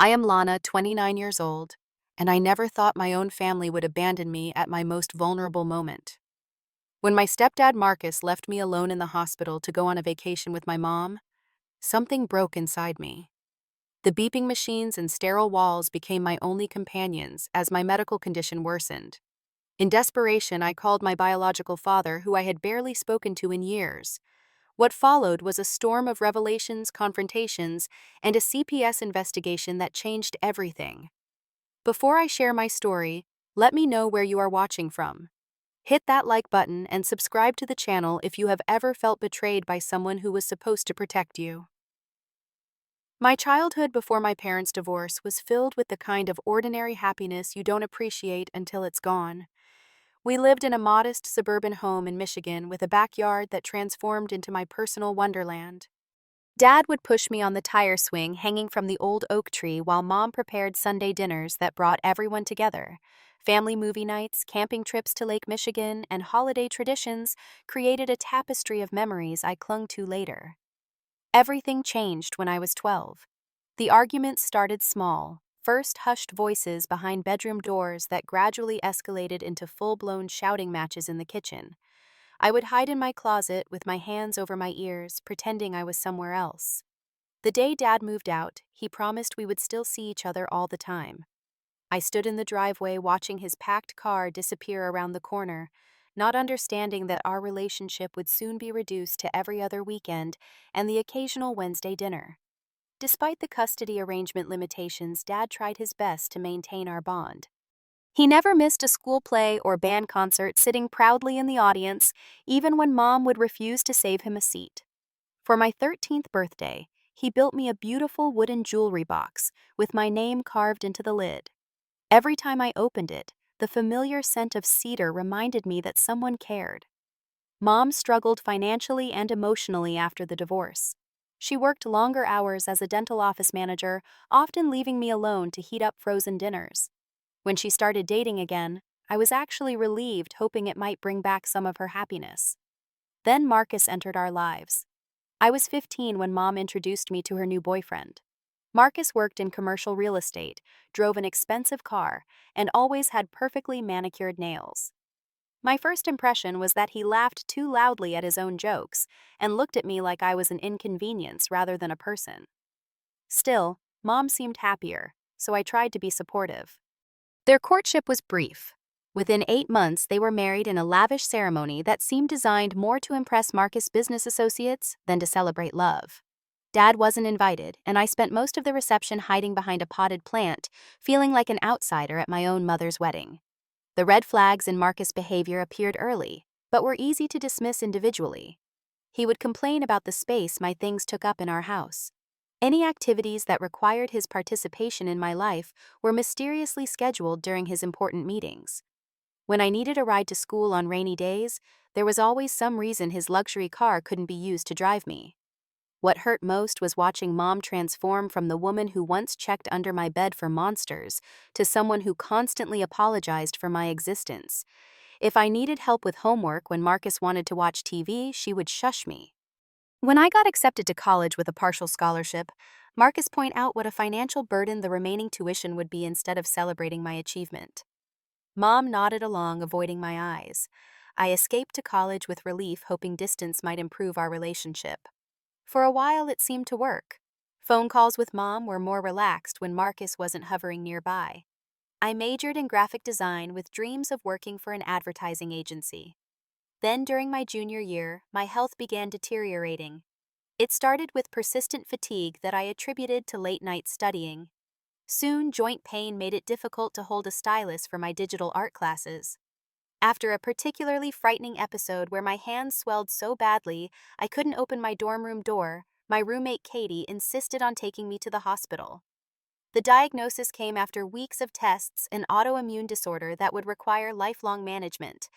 I am Lana, 29 years old, and I never thought my own family would abandon me at my most vulnerable moment. When my stepdad Marcus left me alone in the hospital to go on a vacation with my mom, something broke inside me. The beeping machines and sterile walls became my only companions as my medical condition worsened. In desperation, I called my biological father, who I had barely spoken to in years. What followed was a storm of revelations, confrontations, and a CPS investigation that changed everything. Before I share my story, let me know where you are watching from. Hit that like button and subscribe to the channel if you have ever felt betrayed by someone who was supposed to protect you. My childhood before my parents' divorce was filled with the kind of ordinary happiness you don't appreciate until it's gone. We lived in a modest suburban home in Michigan with a backyard that transformed into my personal wonderland. Dad would push me on the tire swing hanging from the old oak tree while Mom prepared Sunday dinners that brought everyone together. Family movie nights, camping trips to Lake Michigan, and holiday traditions created a tapestry of memories I clung to later. Everything changed when I was 12. The arguments started small, first hushed voices behind bedroom doors that gradually escalated into full-blown shouting matches in the kitchen. I would hide in my closet with my hands over my ears, pretending I was somewhere else. The day Dad moved out, he promised we would still see each other all the time. I stood in the driveway watching his packed car disappear around the corner, not understanding that our relationship would soon be reduced to every other weekend and the occasional Wednesday dinner. Despite the custody arrangement limitations, Dad tried his best to maintain our bond. He never missed a school play or band concert, sitting proudly in the audience, even when Mom would refuse to save him a seat. For my 13th birthday, he built me a beautiful wooden jewelry box with my name carved into the lid. Every time I opened it, the familiar scent of cedar reminded me that someone cared. Mom struggled financially and emotionally after the divorce. She worked longer hours as a dental office manager, often leaving me alone to heat up frozen dinners. When she started dating again, I was actually relieved, hoping it might bring back some of her happiness. Then Marcus entered our lives. I was 15 when Mom introduced me to her new boyfriend. Marcus worked in commercial real estate, drove an expensive car, and always had perfectly manicured nails. My first impression was that he laughed too loudly at his own jokes and looked at me like I was an inconvenience rather than a person. Still, Mom seemed happier, so I tried to be supportive. Their courtship was brief. Within 8 months, they were married in a lavish ceremony that seemed designed more to impress Marcus' business associates than to celebrate love. Dad wasn't invited, and I spent most of the reception hiding behind a potted plant, feeling like an outsider at my own mother's wedding. The red flags in Marcus' behavior appeared early, but were easy to dismiss individually. He would complain about the space my things took up in our house. Any activities that required his participation in my life were mysteriously scheduled during his important meetings. When I needed a ride to school on rainy days, there was always some reason his luxury car couldn't be used to drive me. What hurt most was watching Mom transform from the woman who once checked under my bed for monsters to someone who constantly apologized for my existence. If I needed help with homework when Marcus wanted to watch TV, she would shush me. When I got accepted to college with a partial scholarship, Marcus pointed out what a financial burden the remaining tuition would be instead of celebrating my achievement. Mom nodded along, avoiding my eyes. I escaped to college with relief, hoping distance might improve our relationship. For a while, it seemed to work. Phone calls with Mom were more relaxed when Marcus wasn't hovering nearby. I majored in graphic design with dreams of working for an advertising agency. Then, during my junior year, my health began deteriorating. It started with persistent fatigue that I attributed to late-night studying. Soon, joint pain made it difficult to hold a stylus for my digital art classes. After a particularly frightening episode where my hands swelled so badly I couldn't open my dorm room door, my roommate Katie insisted on taking me to the hospital. The diagnosis came after weeks of tests, an autoimmune disorder that would require lifelong management.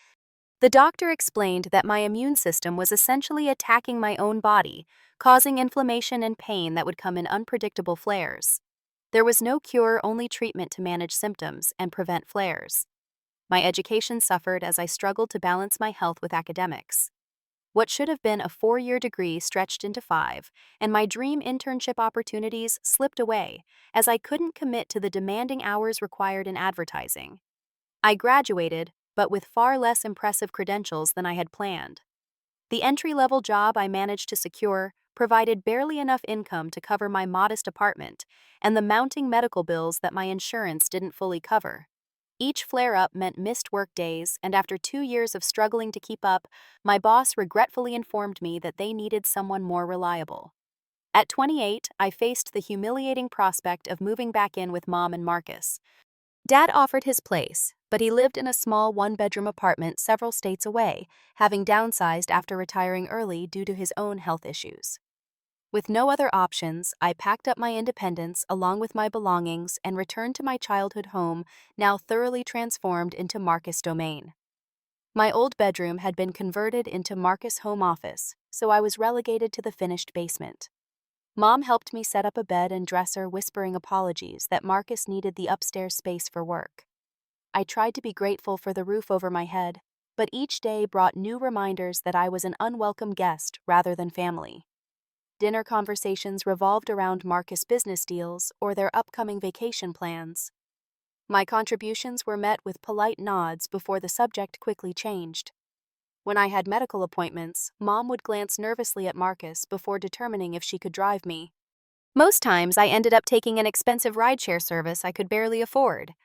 The doctor explained that my immune system was essentially attacking my own body, causing inflammation and pain that would come in unpredictable flares. There was no cure, only treatment to manage symptoms and prevent flares. My education suffered as I struggled to balance my health with academics. What should have been a 4-year degree stretched into 5, and my dream internship opportunities slipped away as I couldn't commit to the demanding hours required in advertising. I graduated, but with far less impressive credentials than I had planned. The entry-level job I managed to secure provided barely enough income to cover my modest apartment and the mounting medical bills that my insurance didn't fully cover. Each flare-up meant missed work days, and after 2 years of struggling to keep up, my boss regretfully informed me that they needed someone more reliable. At 28, I faced the humiliating prospect of moving back in with Mom and Marcus. Dad offered his place, but he lived in a small one-bedroom apartment several states away, having downsized after retiring early due to his own health issues. With no other options, I packed up my independence along with my belongings and returned to my childhood home, now thoroughly transformed into Marcus domain. My old bedroom had been converted into Marcus' home office, so I was relegated to the finished basement. Mom helped me set up a bed and dresser, whispering apologies that Marcus needed the upstairs space for work. I tried to be grateful for the roof over my head, but each day brought new reminders that I was an unwelcome guest rather than family. Dinner conversations revolved around Marcus' business deals or their upcoming vacation plans. My contributions were met with polite nods before the subject quickly changed. When I had medical appointments, Mom would glance nervously at Marcus before determining if she could drive me. Most times, I ended up taking an expensive rideshare service I could barely afford.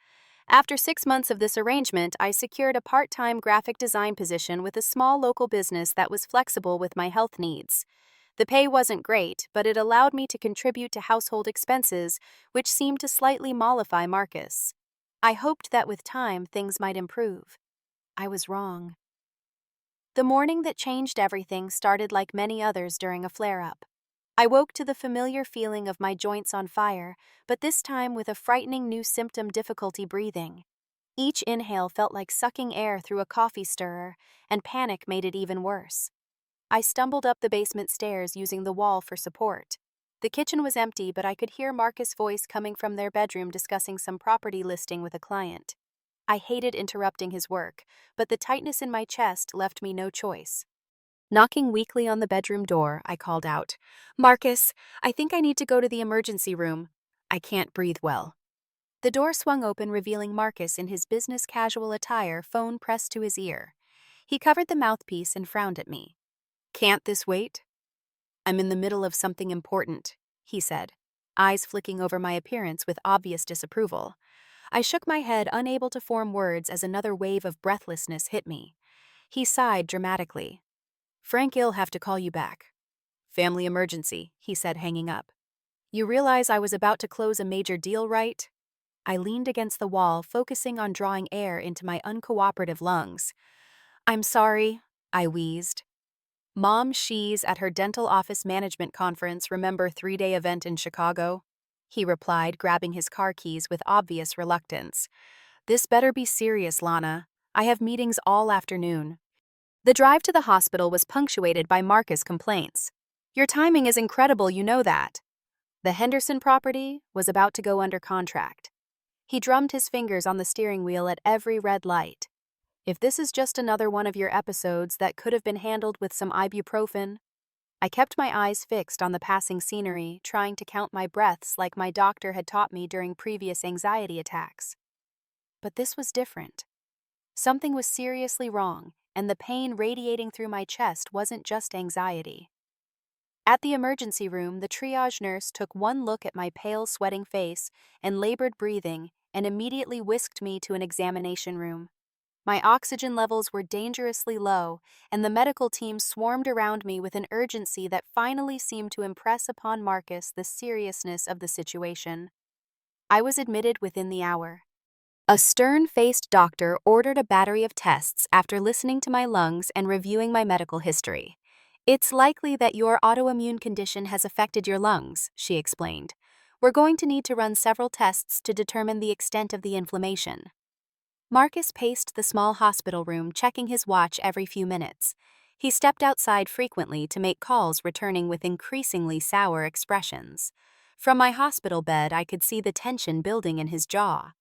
After 6 months of this arrangement, I secured a part-time graphic design position with a small local business that was flexible with my health needs. The pay wasn't great, but it allowed me to contribute to household expenses, which seemed to slightly mollify Marcus. I hoped that with time things might improve. I was wrong. The morning that changed everything started like many others during a flare-up. I woke to the familiar feeling of my joints on fire, but this time with a frightening new symptom: difficulty breathing. Each inhale felt like sucking air through a coffee stirrer, and panic made it even worse. I stumbled up the basement stairs using the wall for support. The kitchen was empty, but I could hear Marcus' voice coming from their bedroom discussing some property listing with a client. I hated interrupting his work, but the tightness in my chest left me no choice. Knocking weakly on the bedroom door, I called out, "Marcus, I think I need to go to the emergency room. I can't breathe well." The door swung open, revealing Marcus in his business casual attire, phone pressed to his ear. He covered the mouthpiece and frowned at me. "Can't this wait?" "I'm in the middle of something important," he said, eyes flicking over my appearance with obvious disapproval. I shook my head, unable to form words as another wave of breathlessness hit me. He sighed dramatically. "Frank'll have to call you back." "Family emergency," he said, hanging up. "You realize I was about to close a major deal, right?" I leaned against the wall, focusing on drawing air into my uncooperative lungs. "I'm sorry," I wheezed. "She's at her dental office management conference, remember 3-day event in Chicago?" He replied, grabbing his car keys with obvious reluctance. "This better be serious, Lana. I have meetings all afternoon." The drive to the hospital was punctuated by Marcus' complaints. "Your timing is incredible, you know that." The Henderson property was about to go under contract. He drummed his fingers on the steering wheel at every red light. "If this is just another one of your episodes that could have been handled with some ibuprofen." I kept my eyes fixed on the passing scenery, trying to count my breaths like my doctor had taught me during previous anxiety attacks. But this was different. Something was seriously wrong, and the pain radiating through my chest wasn't just anxiety. At the emergency room, the triage nurse took one look at my pale, sweating face and labored breathing and immediately whisked me to an examination room. My oxygen levels were dangerously low, and the medical team swarmed around me with an urgency that finally seemed to impress upon Marcus the seriousness of the situation. I was admitted within the hour. A stern-faced doctor ordered a battery of tests after listening to my lungs and reviewing my medical history. "It's likely that your autoimmune condition has affected your lungs," she explained. "We're going to need to run several tests to determine the extent of the inflammation." Marcus paced the small hospital room, checking his watch every few minutes. He stepped outside frequently to make calls, returning with increasingly sour expressions. From my hospital bed, I could see the tension building in his jaw.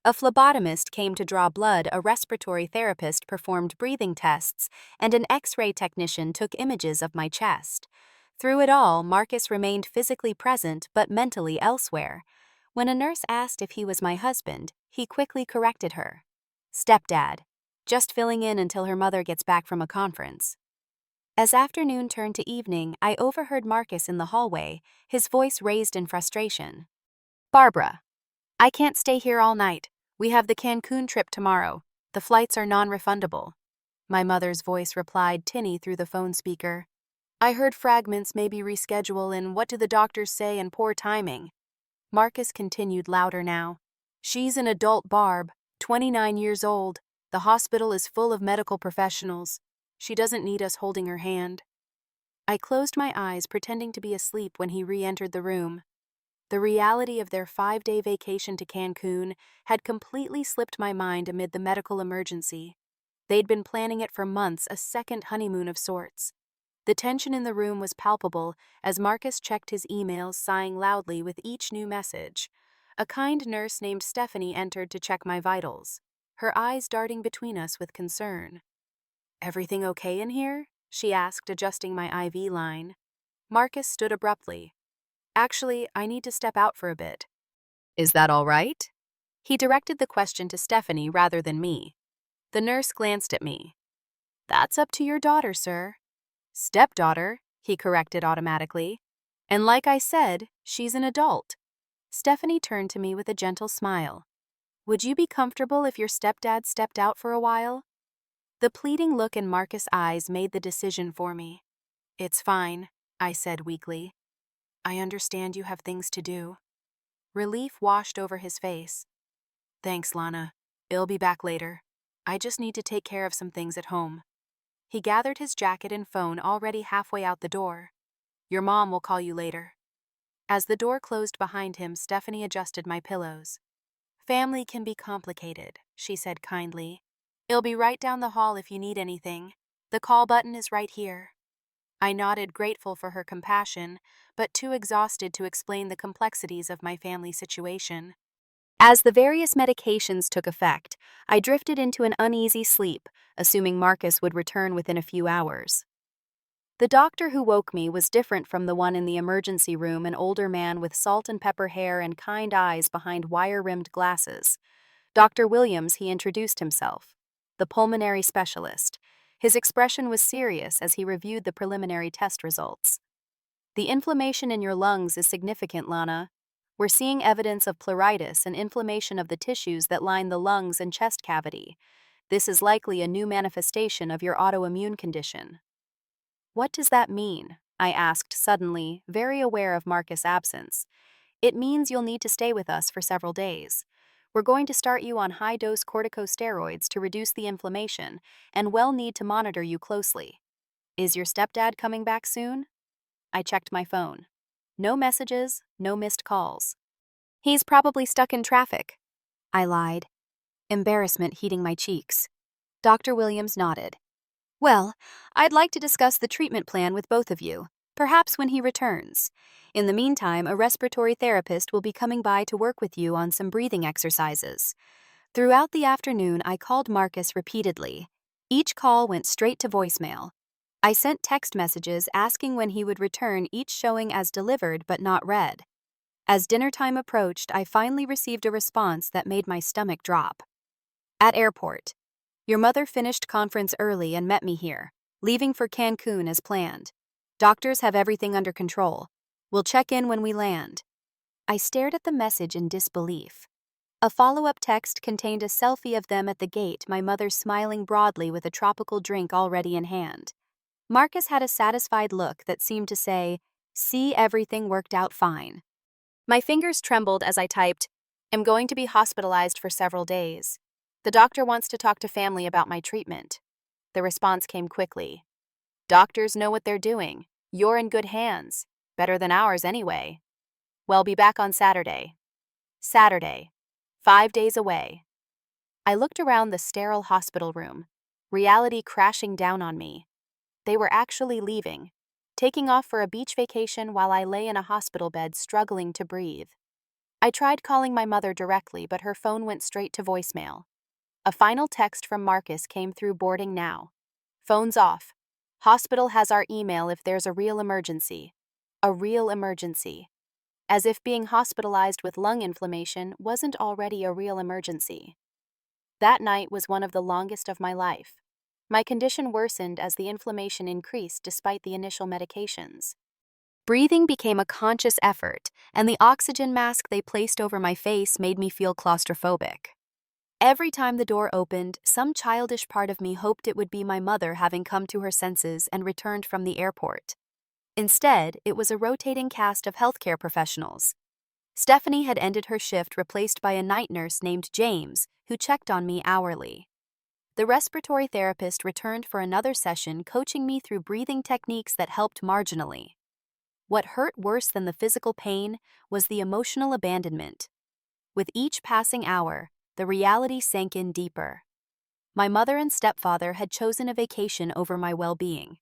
A phlebotomist came to draw blood, a respiratory therapist performed breathing tests, and an X-ray technician took images of my chest. Through it all, Marcus remained physically present but mentally elsewhere. When a nurse asked if he was my husband, he quickly corrected her. "Stepdad. Just filling in until her mother gets back from a conference." As afternoon turned to evening, I overheard Marcus in the hallway, his voice raised in frustration. "Barbara, I can't stay here all night. We have the Cancun trip tomorrow. The flights are non-refundable." My mother's voice replied tinny through the phone speaker. "I heard fragments, maybe reschedule, and what do the doctors say, and poor timing." Marcus continued louder now. "She's an adult, Barb, 29 years old. The hospital is full of medical professionals. She doesn't need us holding her hand." I closed my eyes, pretending to be asleep when he re-entered the room. The reality of their 5-day vacation to Cancun had completely slipped my mind amid the medical emergency. They'd been planning it for months, a second honeymoon of sorts. The tension in the room was palpable as Marcus checked his emails, sighing loudly with each new message. A kind nurse named Stephanie entered to check my vitals, her eyes darting between us with concern. "Everything okay in here?" she asked, adjusting my IV line. Marcus stood abruptly. "Actually, I need to step out for a bit." "Is that all right?" He directed the question to Stephanie rather than me. The nurse glanced at me. "That's up to your daughter, sir." "Stepdaughter," he corrected automatically. "And like I said, she's an adult." Stephanie turned to me with a gentle smile. "Would you be comfortable if your stepdad stepped out for a while?" The pleading look in Marcus' eyes made the decision for me. "It's fine," I said weakly. "I understand you have things to do." Relief washed over his face. "Thanks, Lana. I'll be back later. I just need to take care of some things at home." He gathered his jacket and phone, already halfway out the door. "Your mom will call you later." As the door closed behind him, Stephanie adjusted my pillows. "Family can be complicated," she said kindly. "I'll be right down the hall if you need anything. The call button is right here." I nodded, grateful for her compassion, but too exhausted to explain the complexities of my family situation. As the various medications took effect, I drifted into an uneasy sleep, assuming Marcus would return within a few hours. The doctor who woke me was different from the one in the emergency room, an older man with salt and pepper hair and kind eyes behind wire-rimmed glasses. Dr. Williams, he introduced himself. The pulmonary specialist. His expression was serious as he reviewed the preliminary test results. "The inflammation in your lungs is significant, Lana. We're seeing evidence of pleuritis and inflammation of the tissues that line the lungs and chest cavity. This is likely a new manifestation of your autoimmune condition." "What does that mean?" I asked suddenly, very aware of Marcus' absence. "It means you'll need to stay with us for several days. We're going to start you on high-dose corticosteroids to reduce the inflammation, and we'll need to monitor you closely." "Is your stepdad coming back soon?" I checked my phone. No messages, no missed calls. "He's probably stuck in traffic," I lied, embarrassment heating my cheeks. Dr. Williams nodded. "Well, I'd like to discuss the treatment plan with both of you, perhaps when he returns. In the meantime, a respiratory therapist will be coming by to work with you on some breathing exercises." Throughout the afternoon, I called Marcus repeatedly. Each call went straight to voicemail. I sent text messages asking when he would return, each showing as delivered but not read. As dinner time approached, I finally received a response that made my stomach drop. "At airport. Your mother finished conference early and met me here, leaving for Cancun as planned. Doctors have everything under control. We'll check in when we land." I stared at the message in disbelief. A follow-up text contained a selfie of them at the gate, my mother smiling broadly with a tropical drink already in hand. Marcus had a satisfied look that seemed to say, "See, everything worked out fine." My fingers trembled as I typed, "I'm going to be hospitalized for several days. The doctor wants to talk to family about my treatment." The response came quickly. "Doctors know what they're doing. You're in good hands. Better than ours anyway. Well, be back on Saturday." Saturday. 5 days away. I looked around the sterile hospital room, reality crashing down on me. They were actually leaving, taking off for a beach vacation while I lay in a hospital bed struggling to breathe. I tried calling my mother directly, but her phone went straight to voicemail. A final text from Marcus came through boarding now. Phone's off. Hospital has our email if there's a real emergency. A real emergency. As if being hospitalized with lung inflammation wasn't already a real emergency. That night was one of the longest of my life. My condition worsened as the inflammation increased despite the initial medications. Breathing became a conscious effort, and the oxygen mask they placed over my face made me feel claustrophobic. Every time the door opened, some childish part of me hoped it would be my mother having come to her senses and returned from the airport. Instead, it was a rotating cast of healthcare professionals. Stephanie had ended her shift, replaced by a night nurse named James, who checked on me hourly. The respiratory therapist returned for another session, coaching me through breathing techniques that helped marginally. What hurt worse than the physical pain was the emotional abandonment. With each passing hour, the reality sank in deeper. My mother and stepfather had chosen a vacation over my well-being.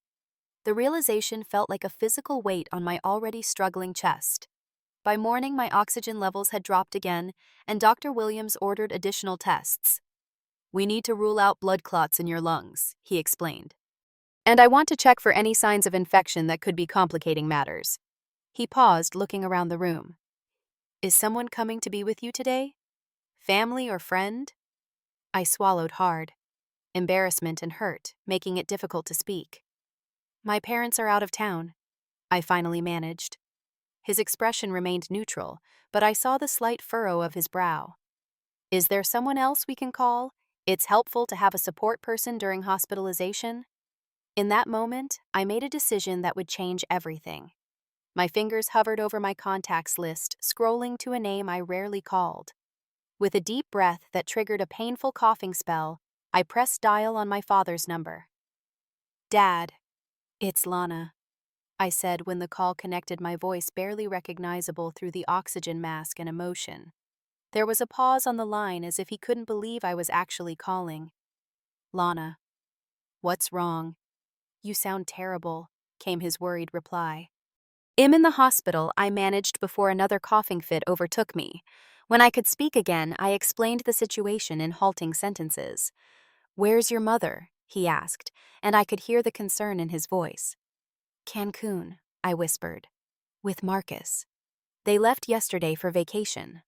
The realization felt like a physical weight on my already struggling chest. By morning, my oxygen levels had dropped again, and Dr. Williams ordered additional tests. "We need to rule out blood clots in your lungs," he explained. "And I want to check for any signs of infection that could be complicating matters." He paused, looking around the room. "Is someone coming to be with you today? Family or friend?" I swallowed hard, embarrassment and hurt, making it difficult to speak. "My parents are out of town," I finally managed. His expression remained neutral, but I saw the slight furrow of his brow. "Is there someone else we can call? It's helpful to have a support person during hospitalization." In that moment, I made a decision that would change everything. My fingers hovered over my contacts list, scrolling to a name I rarely called. With a deep breath that triggered a painful coughing spell, I pressed dial on my father's number. "Dad, it's Lana," I said when the call connected, my voice barely recognizable through the oxygen mask and emotion. There was a pause on the line, as if he couldn't believe I was actually calling. "Lana, what's wrong? You sound terrible," came his worried reply. "I'm in the hospital," I managed before another coughing fit overtook me. When I could speak again, I explained the situation in halting sentences. "Where's your mother?" he asked, and I could hear the concern in his voice. "Cancun," I whispered. "With Marcus. They left yesterday for vacation.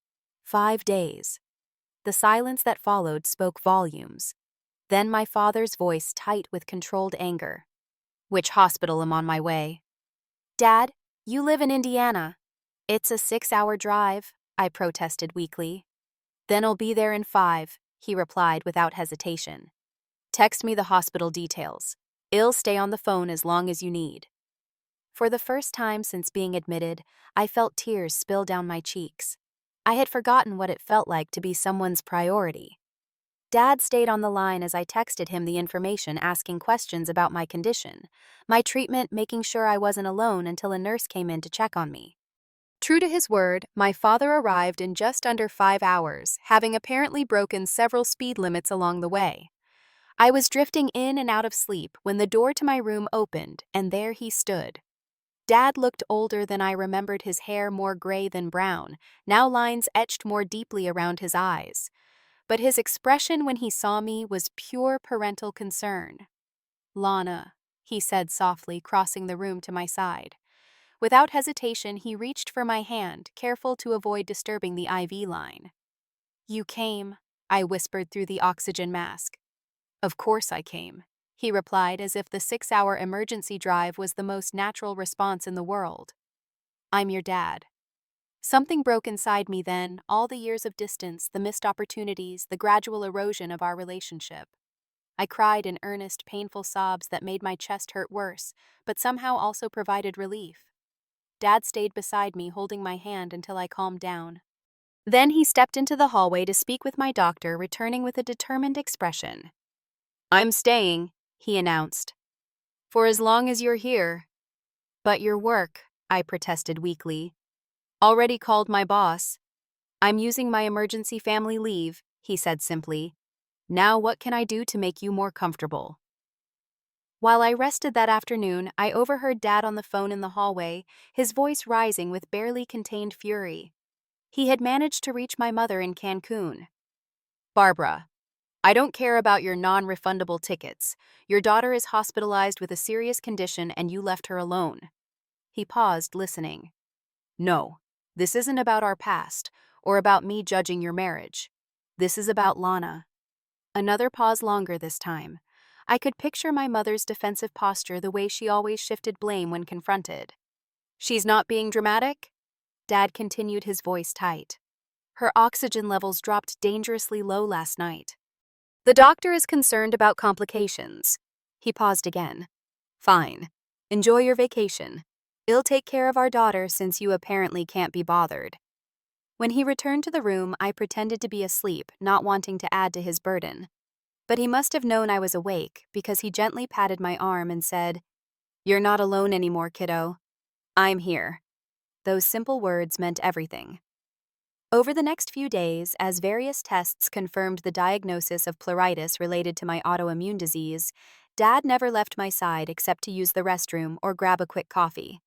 5 days." The silence that followed spoke volumes. Then my father's voice, tight with controlled anger. "Which hospital am on my way?" "Dad, you live in Indiana." "It's a 6-hour drive," I protested weakly. "Then I'll be there in 5, he replied without hesitation. "Text me the hospital details. I'll stay on the phone as long as you need." For the first time since being admitted, I felt tears spill down my cheeks. I had forgotten what it felt like to be someone's priority. Dad stayed on the line as I texted him the information, asking questions about my condition, my treatment, making sure I wasn't alone until a nurse came in to check on me. True to his word, my father arrived in just under 5 hours, having apparently broken several speed limits along the way. I was drifting in and out of sleep when the door to my room opened, and there he stood. Dad looked older than I remembered, his hair more gray than brown, now lines etched more deeply around his eyes. But his expression when he saw me was pure parental concern. "Lana," he said softly, crossing the room to my side. Without hesitation, he reached for my hand, careful to avoid disturbing the IV line. "You came," I whispered through the oxygen mask. "Of course I came," he replied, as if the 6-hour emergency drive was the most natural response in the world. "I'm your dad." Something broke inside me then, all the years of distance, the missed opportunities, the gradual erosion of our relationship. I cried in earnest, painful sobs that made my chest hurt worse, but somehow also provided relief. Dad stayed beside me, holding my hand until I calmed down. Then he stepped into the hallway to speak with my doctor, returning with a determined expression. "I'm staying," he announced. "For as long as you're here." "But your work," I protested weakly. "Already called my boss." "I'm using my emergency family leave," he said simply. "Now what can I do to make you more comfortable?" While I rested that afternoon, I overheard Dad on the phone in the hallway, his voice rising with barely contained fury. He had managed to reach my mother in Cancun. "Barbara, I don't care about your non-refundable tickets. Your daughter is hospitalized with a serious condition and you left her alone." He paused, listening. "No, this isn't about our past, or about me judging your marriage. This is about Lana." Another pause, longer this time. I could picture my mother's defensive posture, the way she always shifted blame when confronted. "She's not being dramatic?" Dad continued, his voice tight. "Her oxygen levels dropped dangerously low last night. The doctor is concerned about complications." He paused again. "Fine. Enjoy your vacation. I'll take care of our daughter since you apparently can't be bothered." When he returned to the room, I pretended to be asleep, not wanting to add to his burden. But he must have known I was awake, because he gently patted my arm and said, "You're not alone anymore, kiddo. I'm here." Those simple words meant everything. Over the next few days, as various tests confirmed the diagnosis of pleuritis related to my autoimmune disease, Dad never left my side except to use the restroom or grab a quick coffee.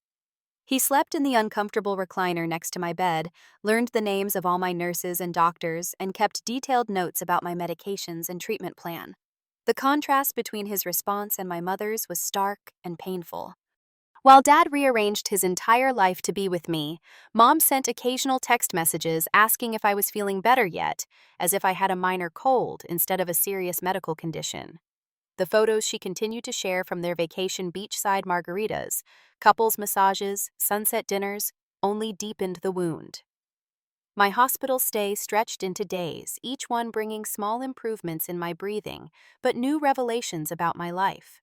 He slept in the uncomfortable recliner next to my bed, learned the names of all my nurses and doctors, and kept detailed notes about my medications and treatment plan. The contrast between his response and my mother's was stark and painful. While Dad rearranged his entire life to be with me, Mom sent occasional text messages asking if I was feeling better yet, as if I had a minor cold instead of a serious medical condition. The photos she continued to share from their vacation beachside margaritas, couples massages, sunset dinners, only deepened the wound. My hospital stay stretched into days, each one bringing small improvements in my breathing, but new revelations about my life.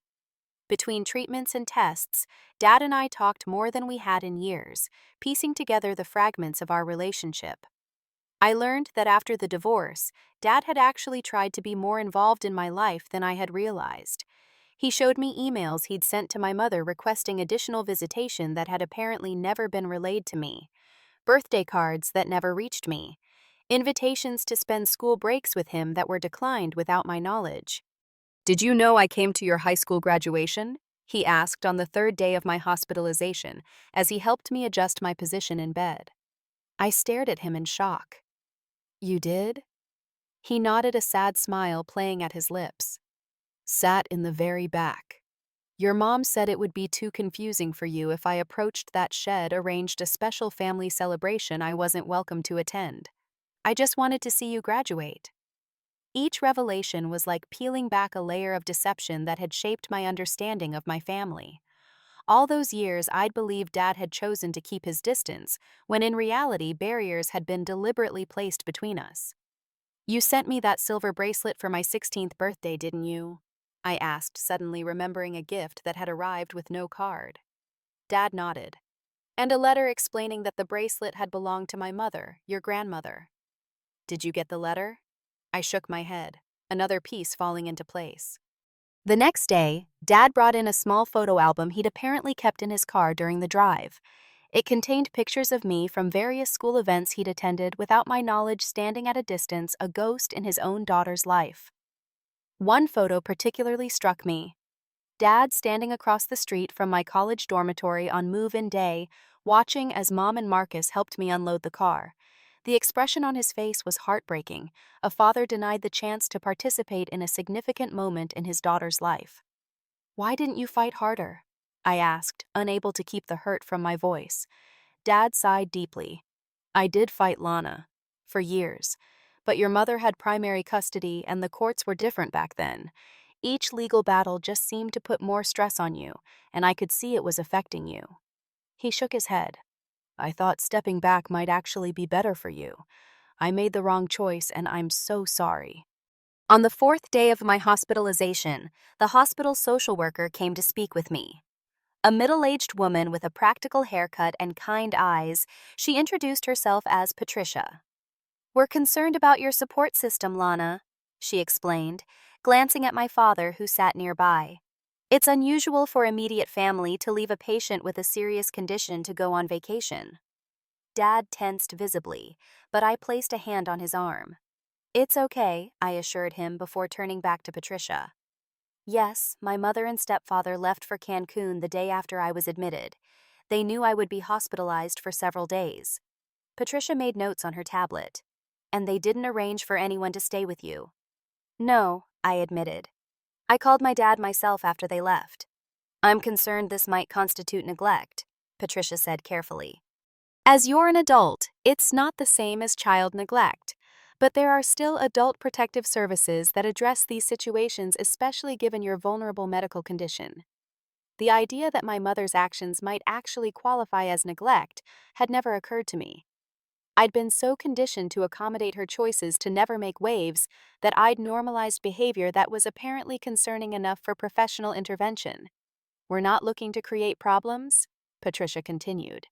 Between treatments and tests, Dad and I talked more than we had in years, piecing together the fragments of our relationship. I learned that after the divorce, Dad had actually tried to be more involved in my life than I had realized. He showed me emails he'd sent to my mother requesting additional visitation that had apparently never been relayed to me, birthday cards that never reached me, invitations to spend school breaks with him that were declined without my knowledge. "Did you know I came to your high school graduation?" he asked on the third day of my hospitalization as he helped me adjust my position in bed. I stared at him in shock. "You did?" He nodded, a sad smile playing at his lips. "Sat in the very back. Your mom said it would be too confusing for you if I approached that shed, arranged a special family celebration I wasn't welcome to attend. I just wanted to see you graduate." Each revelation was like peeling back a layer of deception that had shaped my understanding of my family. All those years I'd believed Dad had chosen to keep his distance, when in reality barriers had been deliberately placed between us. "You sent me that silver bracelet for my 16th birthday, didn't you?" I asked, suddenly remembering a gift that had arrived with no card. Dad nodded. "And a letter explaining that the bracelet had belonged to my mother, your grandmother." "Did you get the letter?" I shook my head, another piece falling into place. The next day, Dad brought in a small photo album he'd apparently kept in his car during the drive. It contained pictures of me from various school events he'd attended without my knowledge, standing at a distance, a ghost in his own daughter's life. One photo particularly struck me. Dad standing across the street from my college dormitory on move-in day, watching as Mom and Marcus helped me unload the car. The expression on his face was heartbreaking, a father denied the chance to participate in a significant moment in his daughter's life. "Why didn't you fight harder?" I asked, unable to keep the hurt from my voice. Dad sighed deeply. "I did fight Lana. For years. But your mother had primary custody and the courts were different back then. Each legal battle just seemed to put more stress on you, and I could see it was affecting you." He shook his head. "I thought stepping back might actually be better for you. I made the wrong choice and I'm so sorry." On the fourth day of my hospitalization, the hospital social worker came to speak with me. A middle-aged woman with a practical haircut and kind eyes, she introduced herself as Patricia. "We're concerned about your support system, Lana," she explained, glancing at my father who sat nearby. "It's unusual for immediate family to leave a patient with a serious condition to go on vacation." Dad tensed visibly, but I placed a hand on his arm. "It's okay," I assured him before turning back to Patricia. "Yes, my mother and stepfather left for Cancun the day after I was admitted. They knew I would be hospitalized for several days." Patricia made notes on her tablet. And they didn't arrange for anyone to stay with you. No, I admitted. I called my dad myself after they left. I'm concerned this might constitute neglect, Patricia said carefully. As you're an adult, it's not the same as child neglect, but there are still adult protective services that address these situations, especially given your vulnerable medical condition. The idea that my mother's actions might actually qualify as neglect had never occurred to me. I'd been so conditioned to accommodate her choices to never make waves that I'd normalized behavior that was apparently concerning enough for professional intervention. We're not looking to create problems, Patricia continued.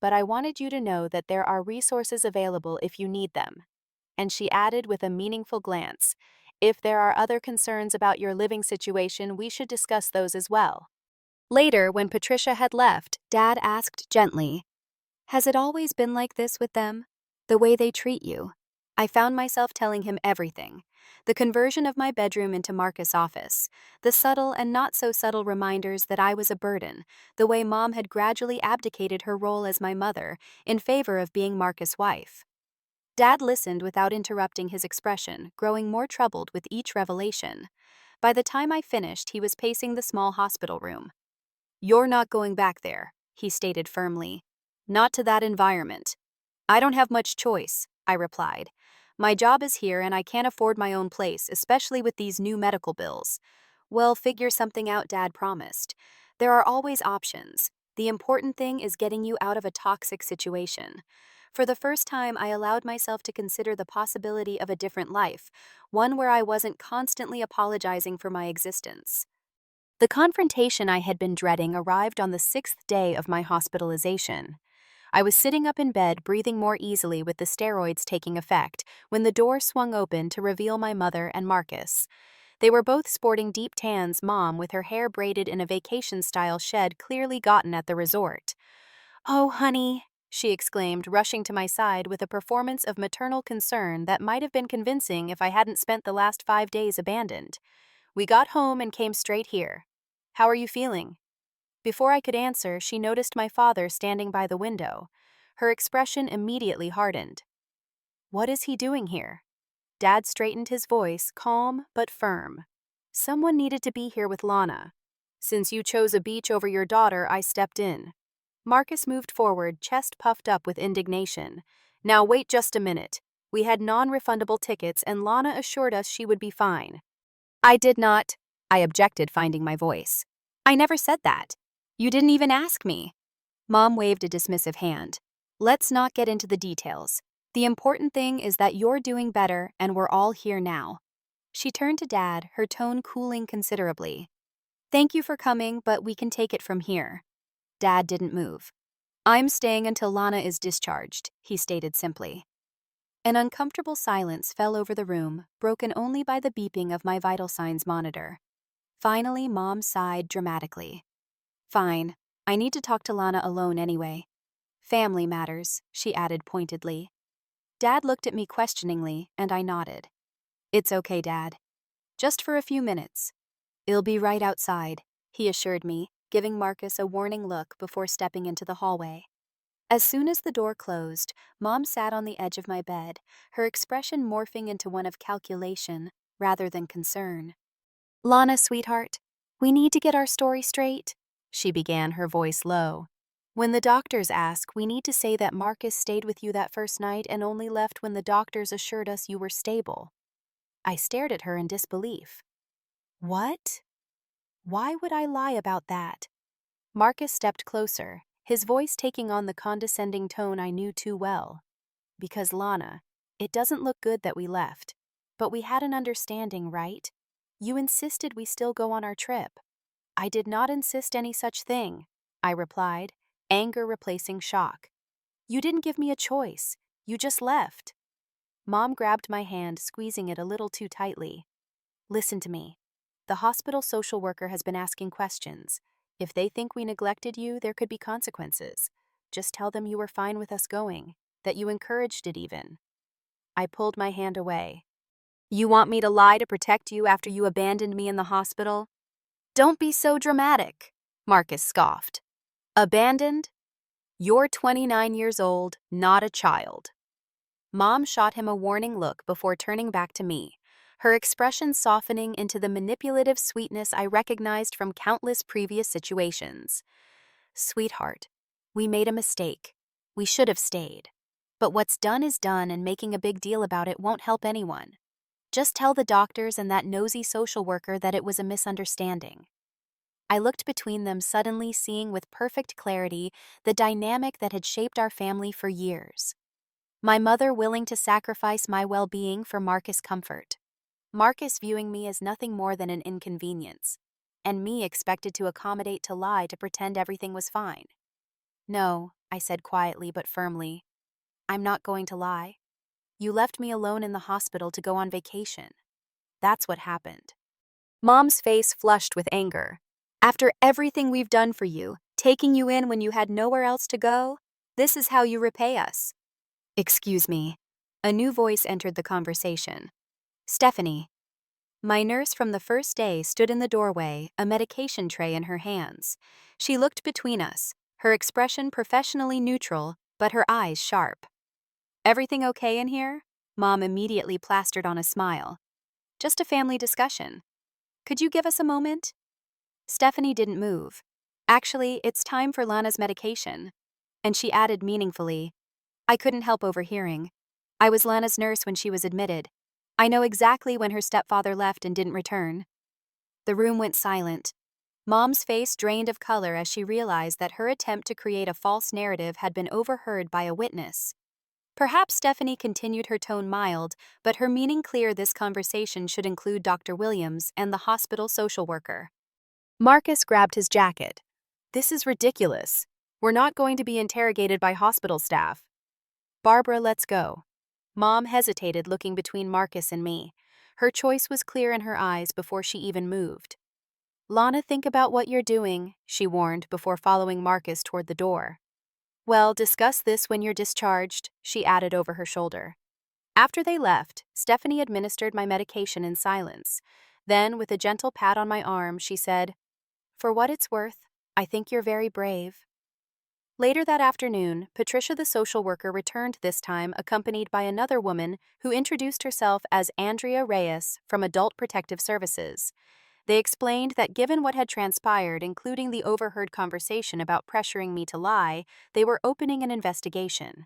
But I wanted you to know that there are resources available if you need them. And she added with a meaningful glance, if there are other concerns about your living situation, we should discuss those as well. Later, when Patricia had left, Dad asked gently, has it always been like this with them? The way they treat you? I found myself telling him everything. The conversion of my bedroom into Marcus' office, the subtle and not so subtle reminders that I was a burden, the way Mom had gradually abdicated her role as my mother in favor of being Marcus' wife. Dad listened without interrupting his expression, growing more troubled with each revelation. By the time I finished, he was pacing the small hospital room. You're not going back there, he stated firmly. Not to that environment. I don't have much choice, I replied. My job is here and I can't afford my own place, especially with these new medical bills. Well, figure something out, Dad promised. There are always options. The important thing is getting you out of a toxic situation. For the first time, I allowed myself to consider the possibility of a different life, one where I wasn't constantly apologizing for my existence. The confrontation I had been dreading arrived on the 6th day of my hospitalization. I was sitting up in bed, breathing more easily with the steroids taking effect, when the door swung open to reveal my mother and Marcus. They were both sporting deep tans, Mom with her hair braided in a vacation-style shed clearly gotten at the resort. Oh, honey, she exclaimed, rushing to my side with a performance of maternal concern that might have been convincing if I hadn't spent the last 5 days abandoned. We got home and came straight here. How are you feeling? Before I could answer, she noticed my father standing by the window. Her expression immediately hardened. What is he doing here? Dad straightened his voice, calm but firm. Someone needed to be here with Lana. Since you chose a beach over your daughter, I stepped in. Marcus moved forward, chest puffed up with indignation. Now wait just a minute. We had non-refundable tickets and Lana assured us she would be fine. I did not. I objected, finding my voice. I never said that. You didn't even ask me. Mom waved a dismissive hand. Let's not get into the details. The important thing is that you're doing better and we're all here now. She turned to Dad, her tone cooling considerably. Thank you for coming, but we can take it from here. Dad didn't move. I'm staying until Lana is discharged, he stated simply. An uncomfortable silence fell over the room, broken only by the beeping of my vital signs monitor. Finally, Mom sighed dramatically. Fine. I need to talk to Lana alone anyway. Family matters, she added pointedly. Dad looked at me questioningly, and I nodded. It's okay, Dad. Just for a few minutes. I'll be right outside, he assured me, giving Marcus a warning look before stepping into the hallway. As soon as the door closed, Mom sat on the edge of my bed, her expression morphing into one of calculation rather than concern. Lana, sweetheart, we need to get our story straight, she began, her voice low. When the doctors ask, we need to say that Marcus stayed with you that first night and only left when the doctors assured us you were stable. I stared at her in disbelief. What? Why would I lie about that? Marcus stepped closer, his voice taking on the condescending tone I knew too well. Because, Lana, it doesn't look good that we left, but we had an understanding, right? You insisted we still go on our trip. I did not insist any such thing, I replied, anger replacing shock. You didn't give me a choice. You just left. Mom grabbed my hand, squeezing it a little too tightly. Listen to me. The hospital social worker has been asking questions. If they think we neglected you, there could be consequences. Just tell them you were fine with us going, that you encouraged it even. I pulled my hand away. You want me to lie to protect you after you abandoned me in the hospital? Don't be so dramatic, Marcus scoffed. Abandoned? You're 29 years old, not a child. Mom shot him a warning look before turning back to me, her expression softening into the manipulative sweetness I recognized from countless previous situations. Sweetheart, we made a mistake. We should have stayed. But what's done is done, and making a big deal about it won't help anyone. Just tell the doctors and that nosy social worker that it was a misunderstanding. I looked between them, suddenly seeing with perfect clarity the dynamic that had shaped our family for years. My mother willing to sacrifice my well-being for Marcus' comfort. Marcus viewing me as nothing more than an inconvenience, and me expected to accommodate, to lie, to pretend everything was fine. No, I said quietly but firmly. I'm not going to lie. You left me alone in the hospital to go on vacation. That's what happened. Mom's face flushed with anger. After everything we've done for you, taking you in when you had nowhere else to go, this is how you repay us. Excuse me. A new voice entered the conversation. Stephanie. My nurse from the first day stood in the doorway, a medication tray in her hands. She looked between us, her expression professionally neutral, but her eyes sharp. Everything okay in here? Mom immediately plastered on a smile. Just a family discussion. Could you give us a moment? Stephanie didn't move. Actually, it's time for Lana's medication. And she added meaningfully, I couldn't help overhearing. I was Lana's nurse when she was admitted. I know exactly when her stepfather left and didn't return. The room went silent. Mom's face drained of color as she realized that her attempt to create a false narrative had been overheard by a witness. Perhaps Stephanie continued, her tone mild, but her meaning clear. This conversation should include Dr. Williams and the hospital social worker. Marcus grabbed his jacket. This is ridiculous. We're not going to be interrogated by hospital staff. Barbara, let's go. Mom hesitated, looking between Marcus and me. Her choice was clear in her eyes before she even moved. Lana, think about what you're doing, she warned before following Marcus toward the door. Well, discuss this when you're discharged, she added over her shoulder. After they left, Stephanie administered my medication in silence. Then, with a gentle pat on my arm, she said, For what it's worth, I think you're very brave. Later that afternoon, Patricia the social worker returned, this time accompanied by another woman who introduced herself as Andrea Reyes from Adult Protective Services. They explained that given what had transpired, including the overheard conversation about pressuring me to lie, they were opening an investigation.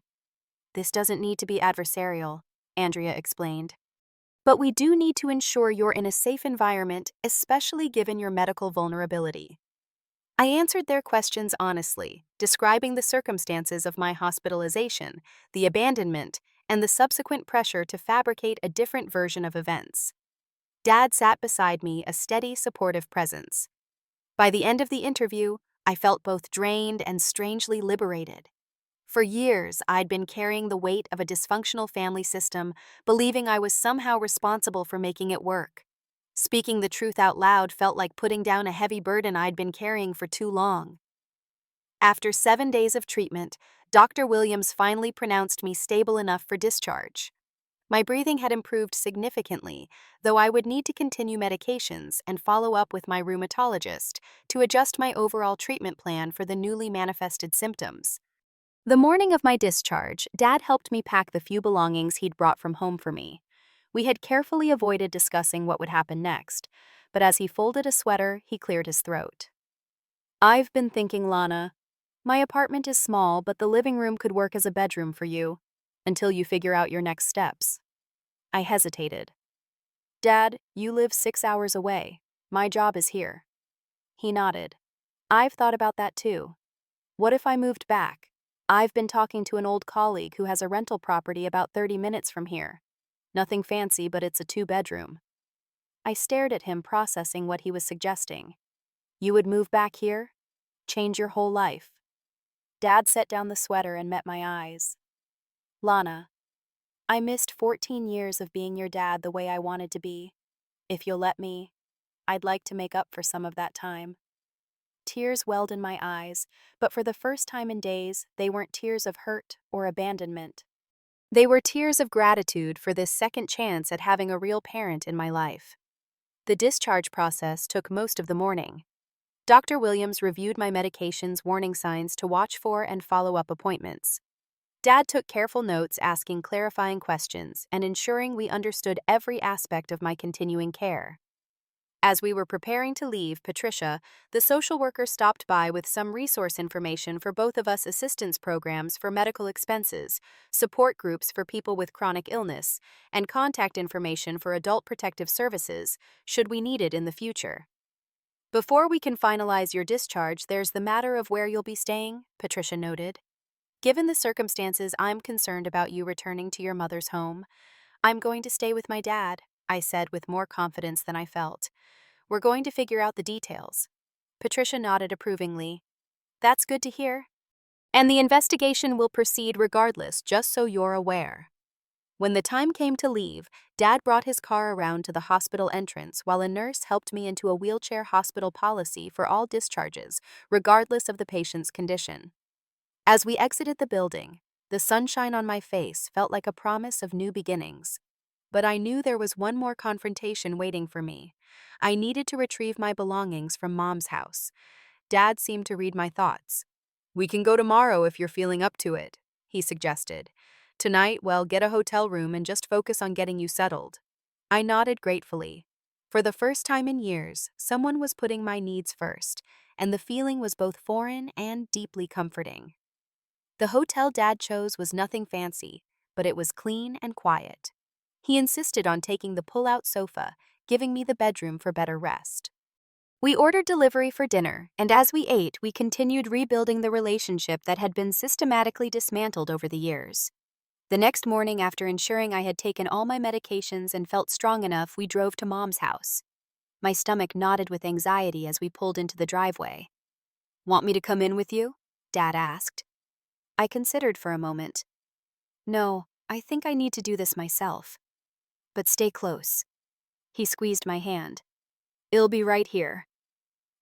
This doesn't need to be adversarial, Andrea explained. But we do need to ensure you're in a safe environment, especially given your medical vulnerability. I answered their questions honestly, describing the circumstances of my hospitalization, the abandonment, and the subsequent pressure to fabricate a different version of events. Dad sat beside me, a steady, supportive presence. By the end of the interview, I felt both drained and strangely liberated. For years, I'd been carrying the weight of a dysfunctional family system, believing I was somehow responsible for making it work. Speaking the truth out loud felt like putting down a heavy burden I'd been carrying for too long. After 7 days of treatment, Dr. Williams finally pronounced me stable enough for discharge. My breathing had improved significantly, though I would need to continue medications and follow up with my rheumatologist to adjust my overall treatment plan for the newly manifested symptoms. The morning of my discharge, Dad helped me pack the few belongings he'd brought from home for me. We had carefully avoided discussing what would happen next, but as he folded a sweater, he cleared his throat. I've been thinking, Lana. My apartment is small, but the living room could work as a bedroom for you, until you figure out your next steps. I hesitated. Dad, you live 6 hours away. My job is here. He nodded. I've thought about that too. What if I moved back? I've been talking to an old colleague who has a rental property about 30 minutes from here. Nothing fancy, but it's a 2-bedroom. I stared at him, processing what he was suggesting. You would move back here? Change your whole life? Dad set down the sweater and met my eyes. Lana, I missed 14 years of being your dad the way I wanted to be. If you'll let me, I'd like to make up for some of that time. Tears welled in my eyes, but for the first time in days, they weren't tears of hurt or abandonment. They were tears of gratitude for this second chance at having a real parent in my life. The discharge process took most of the morning. Dr. Williams reviewed my medications, warning signs to watch for, and follow-up appointments. Dad took careful notes, asking clarifying questions and ensuring we understood every aspect of my continuing care. As we were preparing to leave, Patricia, the social worker, stopped by with some resource information for both of us: assistance programs for medical expenses, support groups for people with chronic illness, and contact information for adult protective services, should we need it in the future. Before we can finalize your discharge, there's the matter of where you'll be staying, Patricia noted. Given the circumstances, I'm concerned about you returning to your mother's home. I'm going to stay with my dad, I said with more confidence than I felt. We're going to figure out the details. Patricia nodded approvingly. That's good to hear. And the investigation will proceed regardless, just so you're aware. When the time came to leave, Dad brought his car around to the hospital entrance while a nurse helped me into a wheelchair hospital policy for all discharges, regardless of the patient's condition. As we exited the building, the sunshine on my face felt like a promise of new beginnings. But I knew there was one more confrontation waiting for me. I needed to retrieve my belongings from Mom's house. Dad seemed to read my thoughts. "We can go tomorrow if you're feeling up to it," he suggested. "Tonight, well, get a hotel room and just focus on getting you settled." I nodded gratefully. For the first time in years, someone was putting my needs first, and the feeling was both foreign and deeply comforting. The hotel Dad chose was nothing fancy, but it was clean and quiet. He insisted on taking the pull-out sofa, giving me the bedroom for better rest. We ordered delivery for dinner, and as we ate, we continued rebuilding the relationship that had been systematically dismantled over the years. The next morning, after ensuring I had taken all my medications and felt strong enough, we drove to Mom's house. My stomach knotted with anxiety as we pulled into the driveway. "Want me to come in with you?" Dad asked. I considered for a moment. "No, I think I need to do this myself. But stay close." He squeezed my hand. "It'll be right here."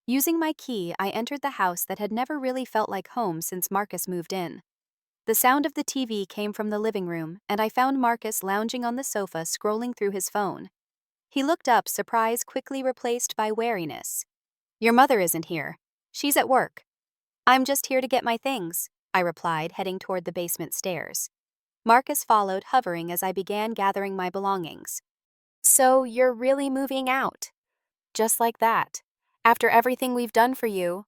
Using my key, I entered the house that had never really felt like home since Marcus moved in. The sound of the TV came from the living room, and I found Marcus lounging on the sofa, scrolling through his phone. He looked up, surprise quickly replaced by wariness. "Your mother isn't here. She's at work." "I'm just here to get my things," I replied, heading toward the basement stairs. Marcus followed, hovering as I began gathering my belongings. "So you're really moving out?" "Just like that. After everything we've done for you."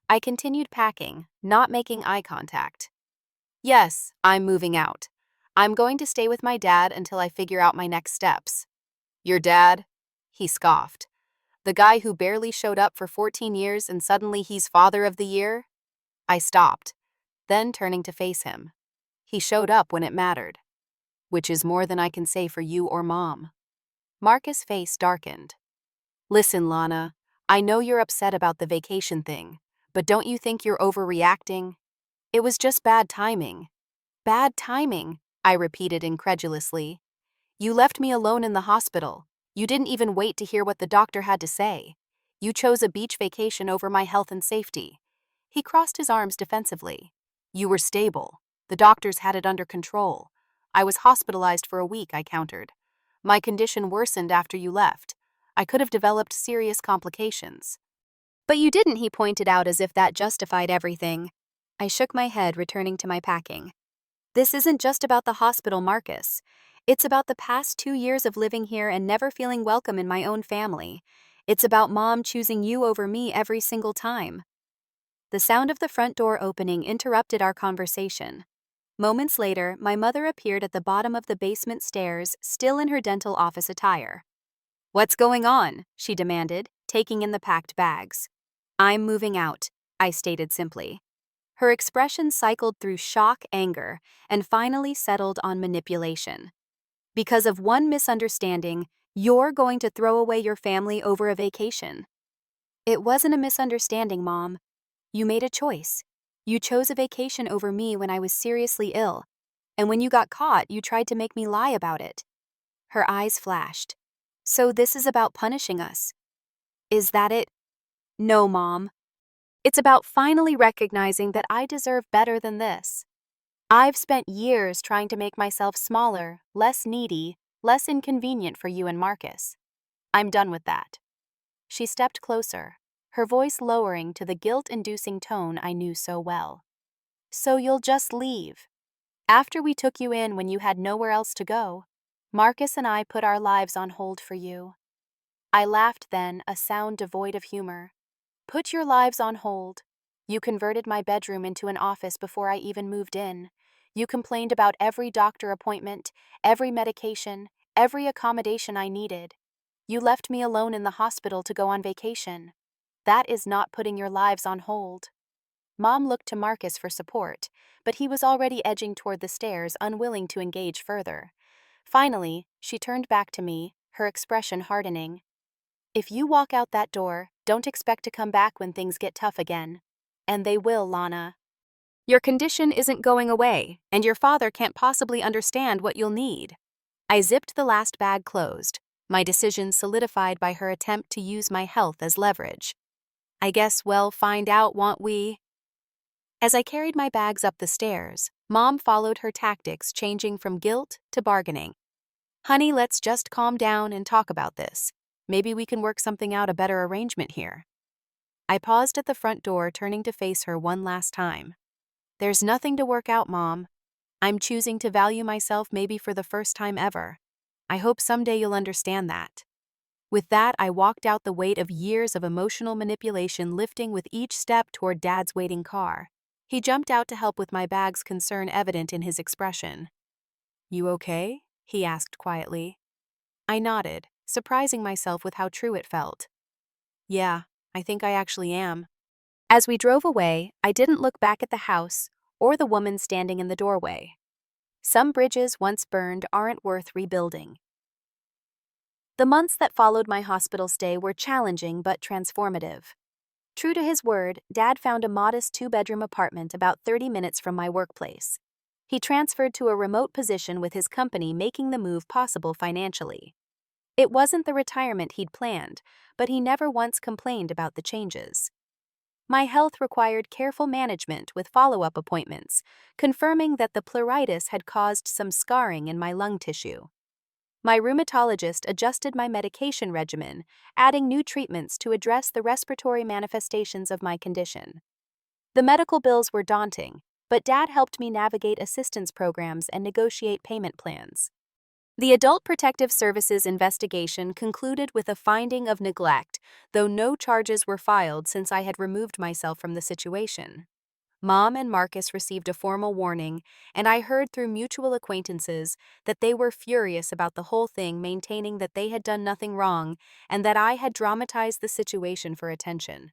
I continued packing, not making eye contact. "Yes, I'm moving out. I'm going to stay with my dad until I figure out my next steps." "Your dad?" He scoffed. "The guy who barely showed up for 14 years and suddenly he's father of the year?" I stopped, then turning to face him. "He showed up when it mattered. Which is more than I can say for you or Mom." Marcus' face darkened. "Listen, Lana, I know you're upset about the vacation thing, but don't you think you're overreacting? It was just bad timing." "Bad timing," I repeated incredulously. "You left me alone in the hospital. You didn't even wait to hear what the doctor had to say. You chose a beach vacation over my health and safety." He crossed his arms defensively. "You were stable. The doctors had it under control. I was hospitalized for a week," I countered. "My condition worsened after you left. I could have developed serious complications." "But you didn't," he pointed out, as if that justified everything. I shook my head, returning to my packing. "This isn't just about the hospital, Marcus. It's about the past 2 years of living here and never feeling welcome in my own family. It's about Mom choosing you over me every single time." The sound of the front door opening interrupted our conversation. Moments later, my mother appeared at the bottom of the basement stairs, still in her dental office attire. "What's going on?" she demanded, taking in the packed bags. "I'm moving out," I stated simply. Her expression cycled through shock, anger, and finally settled on manipulation. "Because of one misunderstanding, you're going to throw away your family over a vacation." "It wasn't a misunderstanding, Mom. You made a choice. You chose a vacation over me when I was seriously ill, and when you got caught, you tried to make me lie about it." Her eyes flashed. "So this is about punishing us? Is that it?" "No, Mom. It's about finally recognizing that I deserve better than this. I've spent years trying to make myself smaller, less needy, less inconvenient for you and Marcus. I'm done with that." She stepped closer, her voice lowering to the guilt-inducing tone I knew so well. "So you'll just leave? After we took you in when you had nowhere else to go, Marcus and I put our lives on hold for you." I laughed then, a sound devoid of humor. "Put your lives on hold? You converted my bedroom into an office before I even moved in. You complained about every doctor appointment, every medication, every accommodation I needed. You left me alone in the hospital to go on vacation. That is not putting your lives on hold." Mom looked to Marcus for support, but he was already edging toward the stairs, unwilling to engage further. Finally, she turned back to me, her expression hardening. "If you walk out that door, don't expect to come back when things get tough again. And they will, Lana. Your condition isn't going away, and your father can't possibly understand what you'll need." I zipped the last bag closed, my decision solidified by her attempt to use my health as leverage. "I guess we'll find out, won't we?" As I carried my bags up the stairs, Mom followed her tactics, changing from guilt to bargaining. "Honey, let's just calm down and talk about this. Maybe we can work something out, a better arrangement here." I paused at the front door, turning to face her one last time. "There's nothing to work out, Mom. I'm choosing to value myself, maybe for the first time ever. I hope someday you'll understand that." With that, I walked out, the weight of years of emotional manipulation lifting with each step toward Dad's waiting car. He jumped out to help with my bags, concern evident in his expression. "You okay?" he asked quietly. I nodded, surprising myself with how true it felt. "Yeah, I think I actually am." As we drove away, I didn't look back at the house or the woman standing in the doorway. Some bridges once burned aren't worth rebuilding. The months that followed my hospital stay were challenging but transformative. True to his word, Dad found a modest 2-bedroom apartment about 30 minutes from my workplace. He transferred to a remote position with his company, making the move possible financially. It wasn't the retirement he'd planned, but he never once complained about the changes. My health required careful management with follow-up appointments, confirming that the pleuritis had caused some scarring in my lung tissue. My rheumatologist adjusted my medication regimen, adding new treatments to address the respiratory manifestations of my condition. The medical bills were daunting, but Dad helped me navigate assistance programs and negotiate payment plans. The Adult Protective Services investigation concluded with a finding of neglect, though no charges were filed since I had removed myself from the situation. Mom and Marcus received a formal warning, and I heard through mutual acquaintances that they were furious about the whole thing, maintaining that they had done nothing wrong and that I had dramatized the situation for attention.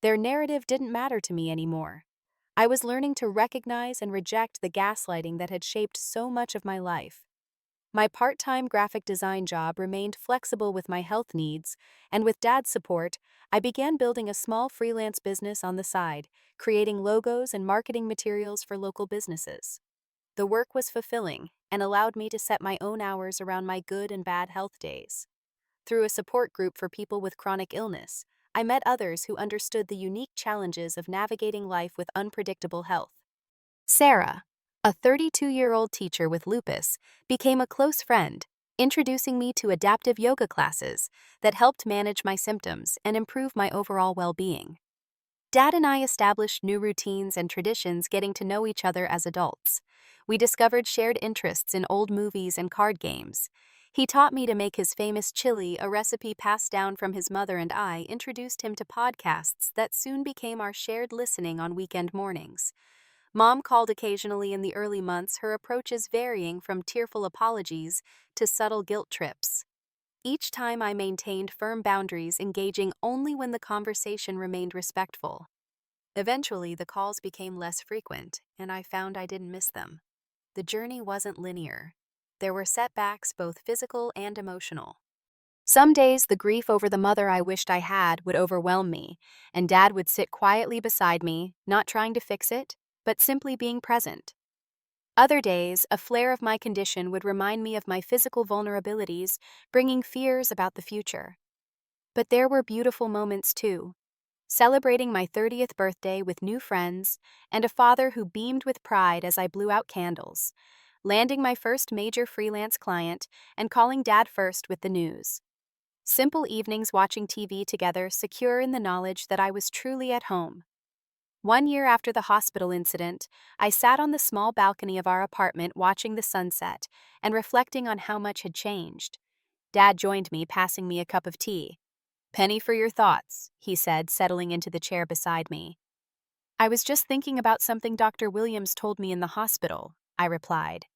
Their narrative didn't matter to me anymore. I was learning to recognize and reject the gaslighting that had shaped so much of my life. My part-time graphic design job remained flexible with my health needs, and with Dad's support, I began building a small freelance business on the side, creating logos and marketing materials for local businesses. The work was fulfilling and allowed me to set my own hours around my good and bad health days. Through a support group for people with chronic illness, I met others who understood the unique challenges of navigating life with unpredictable health. Sarah, a 32-year-old teacher with lupus, became a close friend, introducing me to adaptive yoga classes that helped manage my symptoms and improve my overall well-being. Dad and I established new routines and traditions, getting to know each other as adults. We discovered shared interests in old movies and card games. He taught me to make his famous chili, a recipe passed down from his mother, and I introduced him to podcasts that soon became our shared listening on weekend mornings. Mom called occasionally in the early months, her approaches varying from tearful apologies to subtle guilt trips. Each time I maintained firm boundaries, engaging only when the conversation remained respectful. Eventually, the calls became less frequent, and I found I didn't miss them. The journey wasn't linear. There were setbacks, both physical and emotional. Some days, the grief over the mother I wished I had would overwhelm me, and Dad would sit quietly beside me, not trying to fix it, but simply being present. Other days, a flare of my condition would remind me of my physical vulnerabilities, bringing fears about the future. But there were beautiful moments too. Celebrating my 30th birthday with new friends and a father who beamed with pride as I blew out candles, landing my first major freelance client, and calling Dad first with the news. Simple evenings watching TV together, secure in the knowledge that I was truly at home. 1 year after the hospital incident, I sat on the small balcony of our apartment watching the sunset and reflecting on how much had changed. Dad joined me, passing me a cup of tea. "Penny for your thoughts," he said, settling into the chair beside me. "I was just thinking about something Dr. Williams told me in the hospital," I replied.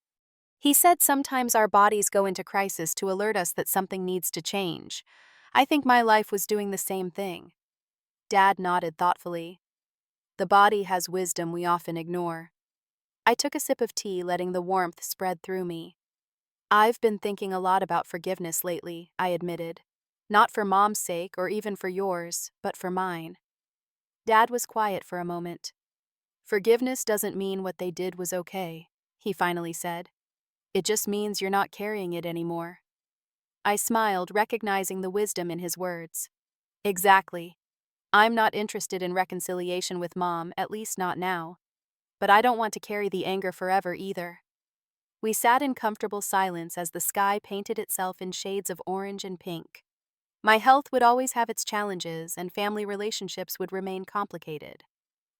"He said sometimes our bodies go into crisis to alert us that something needs to change. I think my life was doing the same thing." Dad nodded thoughtfully. "The body has wisdom we often ignore." I took a sip of tea, letting the warmth spread through me. "I've been thinking a lot about forgiveness lately," I admitted. "Not for Mom's sake or even for yours, but for mine." Dad was quiet for a moment. "Forgiveness doesn't mean what they did was okay," he finally said. "It just means you're not carrying it anymore." I smiled, recognizing the wisdom in his words. "Exactly. I'm not interested in reconciliation with Mom, at least not now. But I don't want to carry the anger forever either." We sat in comfortable silence as the sky painted itself in shades of orange and pink. My health would always have its challenges, and family relationships would remain complicated.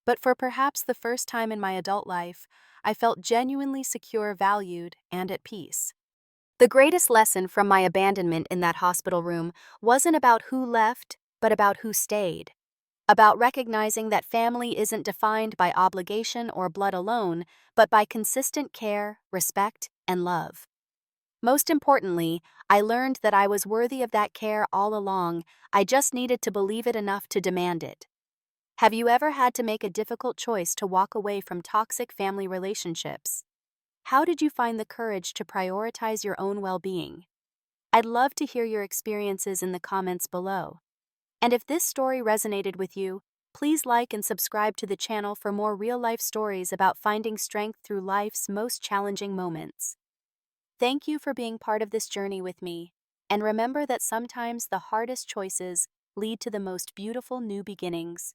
But for perhaps the first time in my adult life, I felt genuinely secure, valued, and at peace. The greatest lesson from my abandonment in that hospital room wasn't about who left, but about who stayed. About recognizing that family isn't defined by obligation or blood alone, but by consistent care, respect, and love. Most importantly, I learned that I was worthy of that care all along. I just needed to believe it enough to demand it. Have you ever had to make a difficult choice to walk away from toxic family relationships? How did you find the courage to prioritize your own well-being? I'd love to hear your experiences in the comments below. And if this story resonated with you, please like and subscribe to the channel for more real-life stories about finding strength through life's most challenging moments. Thank you for being part of this journey with me, and remember that sometimes the hardest choices lead to the most beautiful new beginnings.